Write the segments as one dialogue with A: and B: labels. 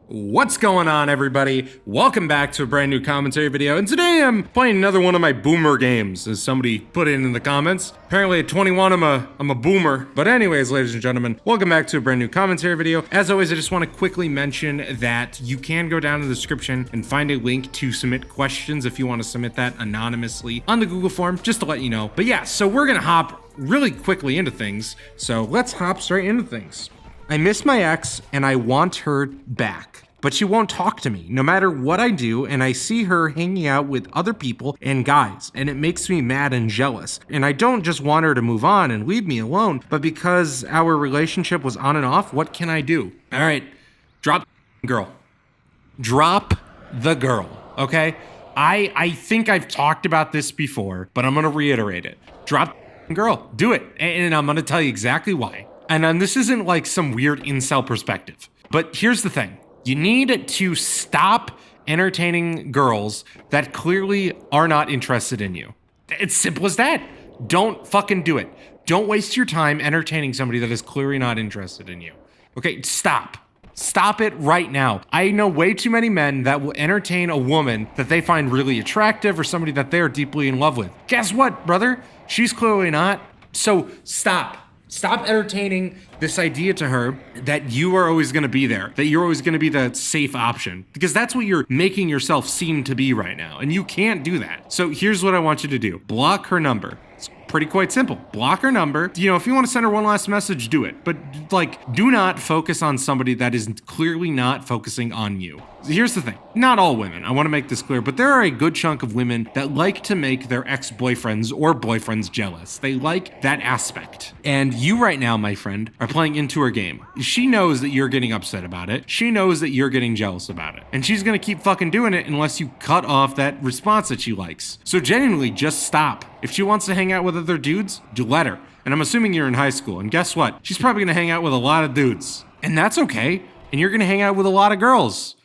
A: What's going on, everybody? Welcome back to a brand new commentary video, and today I'm playing another one of my boomer games, as somebody put in the comments. Apparently at 21 I'm a boomer. But anyways, ladies and gentlemen, welcome back to a brand new commentary video. As always, I just want to quickly mention that you can go down in the description and find a link to submit questions if you want to submit that anonymously on the Google form, just to let you know. But yeah, so we're gonna hop really quickly into things. So let's hop straight into things. I miss my ex and I want her back, but she won't talk to me no matter what I do, and I see her hanging out with other people and guys, and it makes me mad and jealous. And I don't just want her to move on and leave me alone, but because our relationship was on and off, what can I do? All right, drop the girl. Drop the girl, okay? I think I've talked about this before, but I'm gonna reiterate it. Drop the girl, do it, and I'm gonna tell you exactly why. And this isn't like some weird incel perspective, but here's the thing. You need to stop entertaining girls that clearly are not interested in you. It's simple as that. Don't fucking do it. Don't waste your time entertaining somebody that is clearly not interested in you. Okay, stop. Stop it right now. I know way too many men that will entertain a woman that they find really attractive or somebody that they're deeply in love with. Guess what, brother? She's clearly not. So stop. Stop entertaining this idea to her that you are always going to be there, that you're always going to be the safe option, because that's what you're making yourself seem to be right now, and you can't do that. So here's what I want you to do. Block her number. It's pretty quite simple. Block her number. You know, if you want to send her one last message, do it. But like, do not focus on somebody that is clearly not focusing on you. Here's the thing. Not all women, I want to make this clear, but there are a good chunk of women that like to make their ex-boyfriends or boyfriends jealous. They like that aspect. And you right now, my friend, are playing into her game. She knows that you're getting upset about it. She knows that you're getting jealous about it. And she's going to keep fucking doing it unless you cut off that response that she likes. So genuinely, just stop. If she wants to hang out with other dudes, do let her. And I'm assuming you're in high school. And guess what? She's probably going to hang out with a lot of dudes. And that's okay. And you're going to hang out with a lot of girls.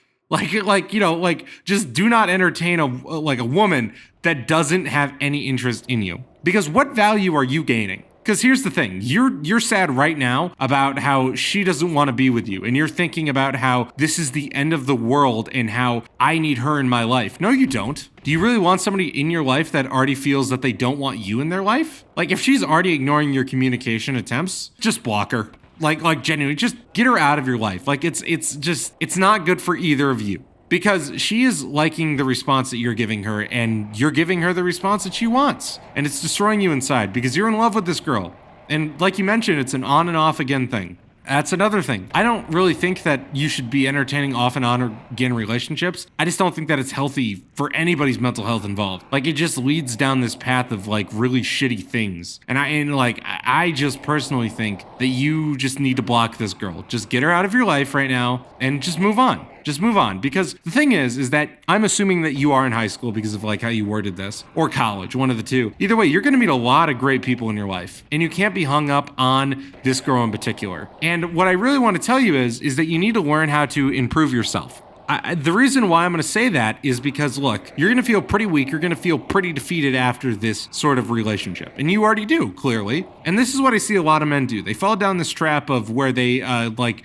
A: Just do not entertain a woman that doesn't have any interest in you. Because what value are you gaining? Because here's the thing, you're sad right now about how she doesn't want to be with you, and you're thinking about how this is the end of the world and how I need her in my life. No, you don't. Do you really want somebody in your life that already feels that they don't want you in their life? Like, if she's already ignoring your communication attempts, just block her. Like genuinely, just get her out of your life. Like, it's not good for either of you. Because she is liking the response that you're giving her, and you're giving her the response that she wants. And it's destroying you inside because you're in love with this girl. And like you mentioned, it's an on and off again thing. That's another thing. I don't really think that you should be entertaining off and on again relationships. I just don't think that it's healthy for anybody's mental health involved. Like, it just leads down this path of like really shitty things. And I just personally think that you just need to block this girl. Just get her out of your life right now and just move on. Just move on, because the thing is that I'm assuming that you are in high school because of like how you worded this, or college, one of the two. Either way, you're gonna meet a lot of great people in your life, and you can't be hung up on this girl in particular. And what I really want to tell you is that you need to learn how to improve yourself. The reason why I'm going to say that is because, look, you're going to feel pretty weak. You're going to feel pretty defeated after this sort of relationship. And you already do, clearly. And this is what I see a lot of men do. They fall down this trap of where they,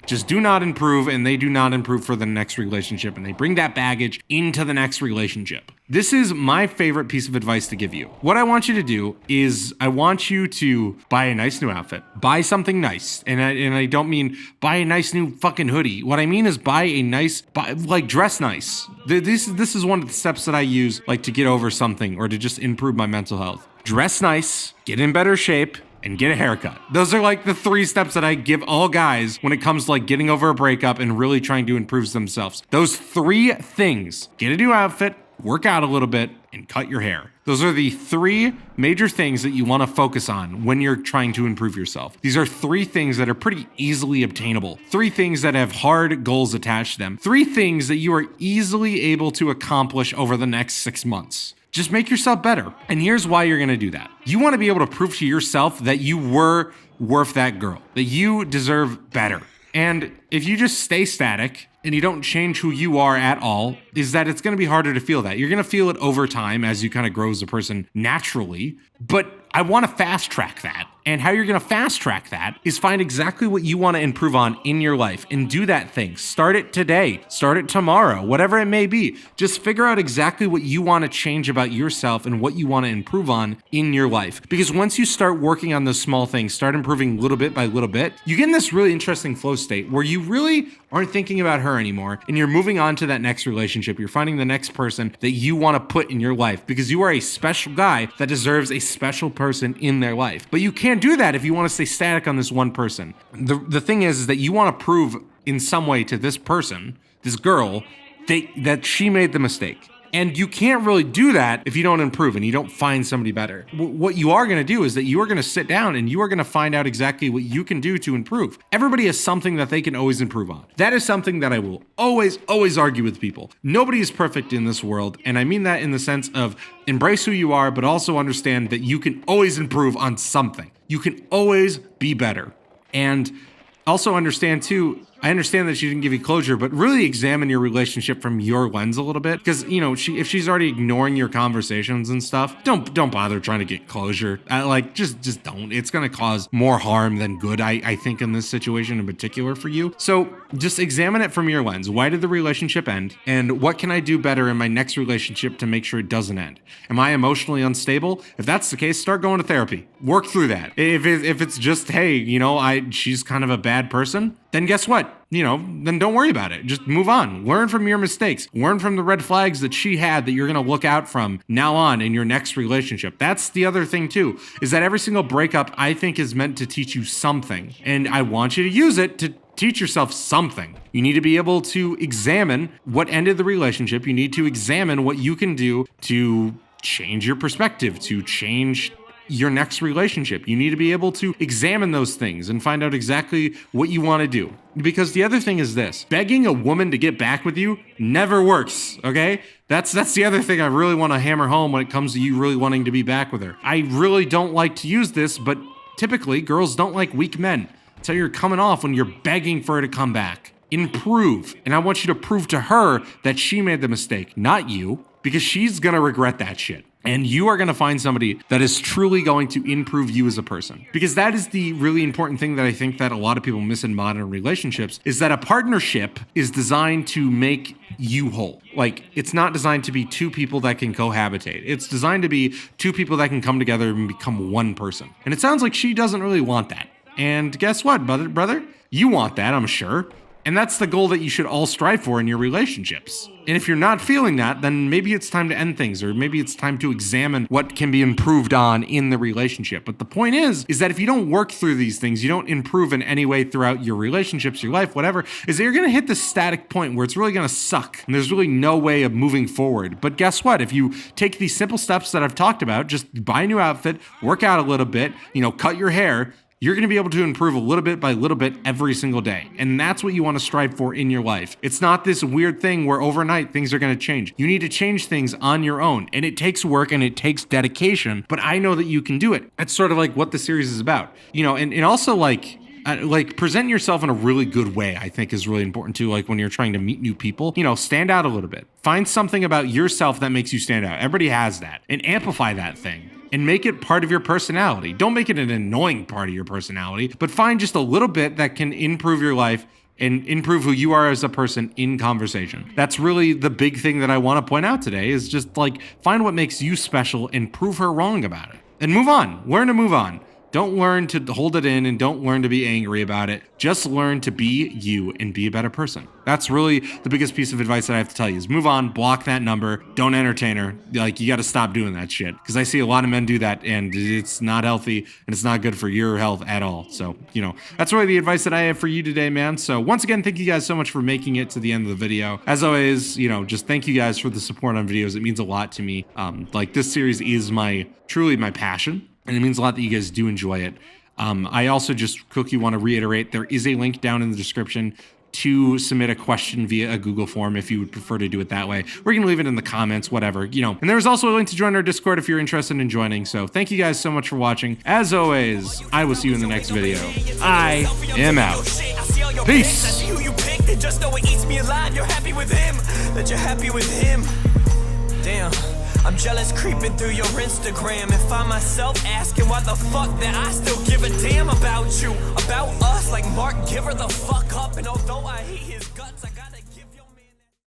A: just do not improve, and they do not improve for the next relationship. And they bring that baggage into the next relationship. This is my favorite piece of advice to give you. What I want you to do is I want you to buy a nice new outfit. Buy something nice. And I don't mean buy a nice new fucking hoodie. What I mean is dress nice. This is one of the steps that I use to get over something or to just improve my mental health. Dress nice, get in better shape, and get a haircut. Those are the 3 steps that I give all guys when it comes to getting over a breakup and really trying to improve themselves. Those 3 things: get a new outfit, work out a little bit, and cut your hair. Those are the 3 major things that you want to focus on when you're trying to improve yourself. These are 3 things that are pretty easily obtainable. 3 things that have hard goals attached to them. 3 things that you are easily able to accomplish over the next 6 months. Just make yourself better. And here's why you're going to do that. You want to be able to prove to yourself that you were worth that girl, that you deserve better. And if you just stay static and you don't change who you are at all, is that it's going to be harder to feel that. You're going to feel it over time as you kind of grow as a person naturally. But I want to fast track that. And how you're going to fast track that is find exactly what you want to improve on in your life and do that thing. Start it today, start it tomorrow, whatever it may be. Just figure out exactly what you want to change about yourself and what you want to improve on in your life. Because once you start working on those small things, start improving little bit by little bit, you get in this really interesting flow state where you really aren't thinking about her anymore and you're moving on to that next relationship. You're finding the next person that you want to put in your life because you are a special guy that deserves a special person in their life. But you can't do that if you want to stay static on this one person. The thing is that you want to prove in some way to this person, this girl, that she made the mistake. And you can't really do that if you don't improve and you don't find somebody better. What you are going to do is that you are going to sit down and you are going to find out exactly what you can do to improve. Everybody has something that they can always improve on. That is something that I will always argue with people. Nobody is perfect in this world. And I mean that in the sense of embrace who you are, but also understand that you can always improve on something. You can always be better. And also understand too, I understand that she didn't give you closure, but really examine your relationship from your lens a little bit. Because, you know, if she's already ignoring your conversations and stuff, don't bother trying to get closure. Just don't. It's going to cause more harm than good, I think, in this situation in particular for you. So just examine it from your lens. Why did the relationship end? And what can I do better in my next relationship to make sure it doesn't end? Am I emotionally unstable? If that's the case, start going to therapy. Work through that. If it's just, hey, you know, she's kind of a bad person, then guess what? You know, then don't worry about it. Just move on. Learn from your mistakes. Learn from the red flags that she had that you're going to look out from now on in your next relationship. That's the other thing too, is that every single breakup I think is meant to teach you something. And I want you to use it to teach yourself something. You need to be able to examine what ended the relationship. You need to examine what you can do to change your perspective, to change your next relationship. You need to be able to examine those things and find out exactly what you want to do. Because the other thing is this, begging a woman to get back with you never works, okay? That's the other thing I really want to hammer home when it comes to you really wanting to be back with her. I really don't like to use this, but typically girls don't like weak men. That's how you're coming off when you're begging for her to come back. Improve. And I want you to prove to her that she made the mistake, not you, because she's gonna regret that shit. And you are going to find somebody that is truly going to improve you as a person. Because that is the really important thing that I think that a lot of people miss in modern relationships, is that a partnership is designed to make you whole. Like, it's not designed to be two people that can cohabitate. It's designed to be two people that can come together and become one person. And it sounds like she doesn't really want that. And guess what, brother? You want that, I'm sure. And that's the goal that you should all strive for in your relationships. And if you're not feeling that, then maybe it's time to end things, or maybe it's time to examine what can be improved on in the relationship. But the point is that if you don't work through these things, you don't improve in any way throughout your relationships, your life, whatever, is that you're gonna hit this static point where it's really gonna suck. And there's really no way of moving forward. But guess what? If you take these simple steps that I've talked about, just buy a new outfit, work out a little bit, cut your hair, you're going to be able to improve a little bit by little bit every single day. And that's what you want to strive for in your life. It's not this weird thing where overnight things are going to change. You need to change things on your own. And it takes work and it takes dedication, but I know that you can do it. That's sort of like what the series is about. And also like present yourself in a really good way, I think is really important too. Like when you're trying to meet new people, stand out a little bit. Find something about yourself that makes you stand out. Everybody has that. And amplify that thing. And make it part of your personality. Don't make it an annoying part of your personality, but find just a little bit that can improve your life and improve who you are as a person in conversation. That's really the big thing that I want to point out today, is just like find what makes you special and prove her wrong about it. And move on. Learn to move on. Don't learn to hold it in and don't learn to be angry about it. Just learn to be you and be a better person. That's really the biggest piece of advice that I have to tell you is move on, block that number, don't entertain her. Like, you got to stop doing that shit. Because I see a lot of men do that and it's not healthy and it's not good for your health at all. So, that's really the advice that I have for you today, man. So once again, thank you guys so much for making it to the end of the video. As always, just thank you guys for the support on videos. It means a lot to me. This series is truly my passion. And it means a lot that you guys do enjoy it. I also just quickly want to reiterate, there is a link down in the description to submit a question via a Google form if you would prefer to do it that way. Or you can leave it in the comments, whatever, And there's also a link to join our Discord if you're interested in joining. So thank you guys so much for watching. As always, I will see you in the next video. I am out. Peace.
B: Just know it eats me alive. You're happy with him, that you're happy with him. Damn. I'm jealous creeping through your Instagram and find myself asking why the fuck that I still give a damn about you, about us. Like Mark, give her the fuck up. And although I hate his guts, I gotta